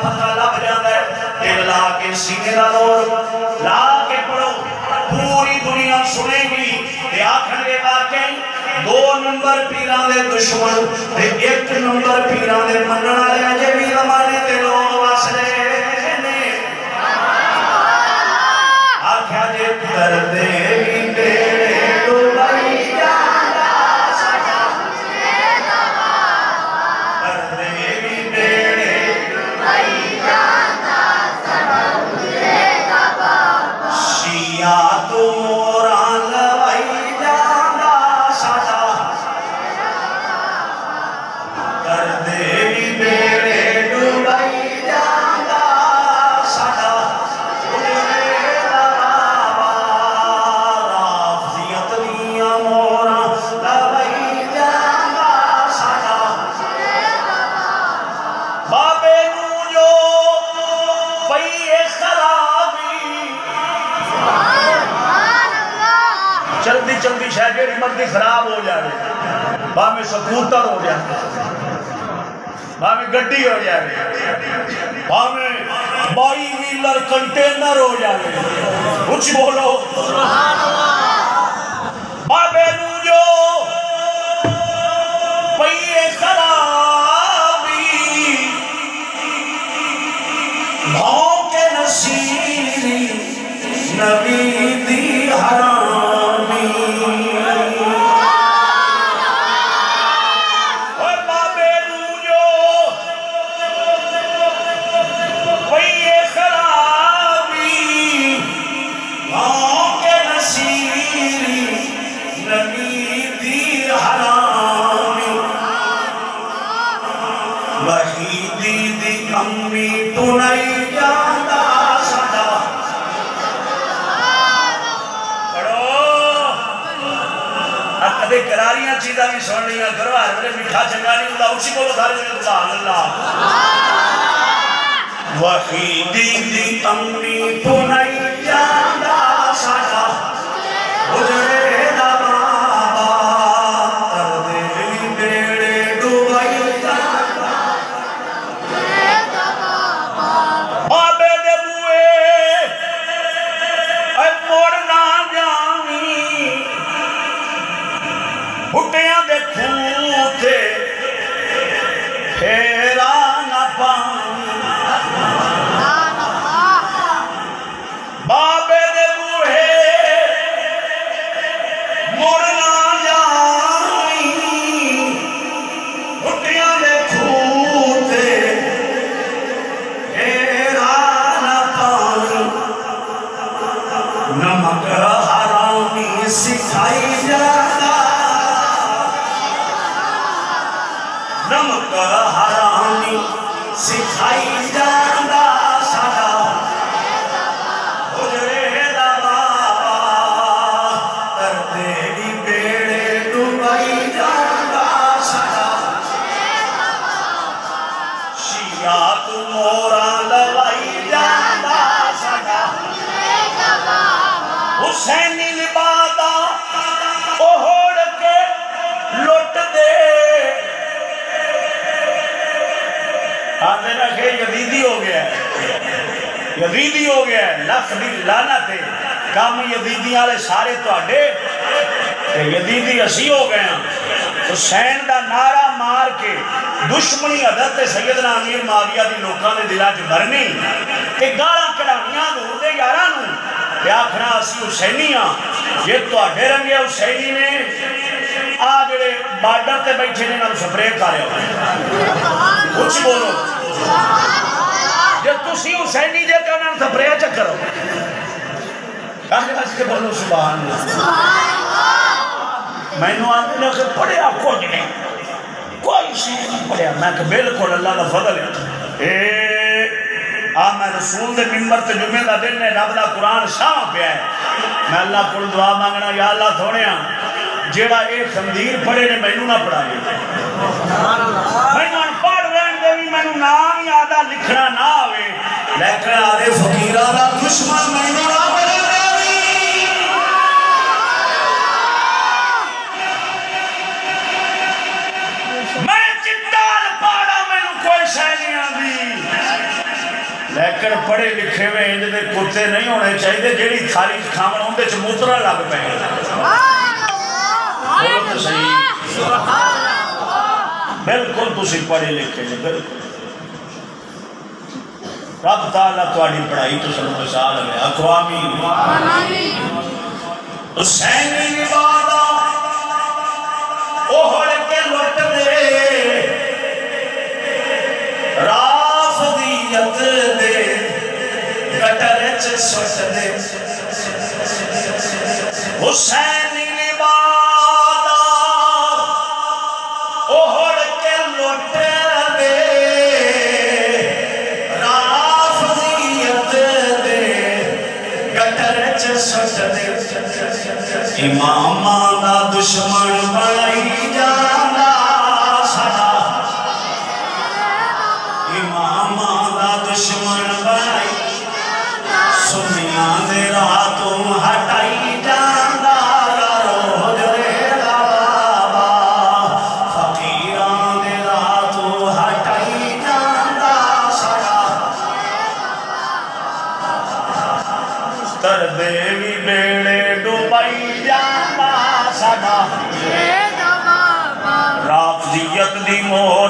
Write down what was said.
پتہ لگ جاتا ہے دل لا کے سینے کا نور لا کے پڑھو پوری دنیا سنے گی تے آکھن گے واقعی 2 نمبر پیران دے دشمن تے 1 نمبر پیران دے منن والے جے بھی زمانے تے لوگ واسلے نے آکھیا جے درد بھی تیرے ڈوبائی جاندا ساڈا حسین بابا درد بھی تیرے ڈوبائی جاندا ساڈا حسین بابا شیعہ تو موران لوائی جاندا ساڈا درد بھی تیرے ڈوبائی جاندا ساڈا چلدی شاید جیڑی مرضی خراب ہو جائے باہمیں سکوتر ہو جائے باہمیں گڈی ہو جائے باہمیں 22 ویلر کنٹینر ہو جائے کچھ بولو بابے نو جو پئیے خرابی بھاؤں کے نصیری نبی دی حرامی قراریاں چیزاں بھی سن لیا کرو ہر بڑے میٹھا چنگا نہیں ہوتا اسی بولو سارے جنہیں سبحان اللہ وحیدی دی امی تو نہیں جاندہ ساڈا اجڑے دا بابا تردے بھی بیڑے ڈوبائی جاندہ بابے دے بوئے اے موڑنا جامی بھٹیاں دے کھوتے پھیرا نہ پانی بابے دے بوہے مڑنا جانی بھٹیاں دے کھوتے پھیرا نہ پانی نمک حرامی سکھائی جاتا نمک حرامی سکھائی جاندہ ساڈا اجڑے دا بابا تردے بھی بیڑے ڈوبائی جاندہ ساڈا شیعہ تو مورا لوائی جاندہ ساڈا حسینی لبادہ اوہڑ کے لٹ دے آدھے رکھے یزیدی ہو گیا ہے یزیدی ہو گیا ہے لکھ دی لعنت ہے کام یزیدی والے سارے تواڈے یزیدی اسی ہو گئے ہیں حسین دا نعرہ مار کے دشمنی حضرت سیدنا امیر معاویہ دی لوکاں دے دلاں وچ بھرنی تے گالاں کڑھانیاں دور دے یاراں نوں تے آکھنا اسی حسینی ہاں جے تواڈے رنگے حسینی نے آگڑے بارڈر تے بیٹھے نے نال سپرے کرے کچھ بولو جب تسی حسینی جے کرنا سپرے چکر ہو کہنے بس کے بولو سبحان اللہ میں نے آنے لگے پڑھیا کچھ نہیں کوئی شہر نہیں پڑھیا میں کہ بالکل اللہ کا فضل ہے میں رسول دے ممبر تے جمعہ دا دن نے رب دا قرآن شاہ پہ ہے میں اللہ کو دعا مانگنا یا اللہ تھوڑیا جیڑا ایک خندیر پڑھے نے میں نہ پڑھا گیا میں نہ پڑھ رہے دے بھی میں نام یادہ لکھنا نہ ہوئے لیکن آدھے فقیرانہ دشمن میں نہ پڑھے میں چٹال پاڑا میں نہ کوئی شہنیاں دی لیکن پڑھے لکھے میں انج دے کتے نہیں ہونے چاہیے جیڑی تھالی کھاون اون دے وچ موترا لگ پے بولو تو صحیح بالکل تسی پڑھے لکھے جی بالکل رب تعالیٰ تواڈی پڑھائی تو سنو مثال ہے اقوامی حسینی وعدہ اوہڑ کے لٹ دے رافضیت دے گٹر چ سٹ دے حسینی وعدہ اوہڑ کے لٹ دے رافضیت دے گٹر چ سٹ دے امامہ دا دشمن بڑائی جانا سڑا امامہ دا دشمن بڑائی سنیاں دے راتوں ہٹائی جانا روح دے بابا فقیران دے راتوں ہٹائی جانا سڑا تردے بھی بیڑے ڈوبائی جانا سڑا رافضیت دی مہر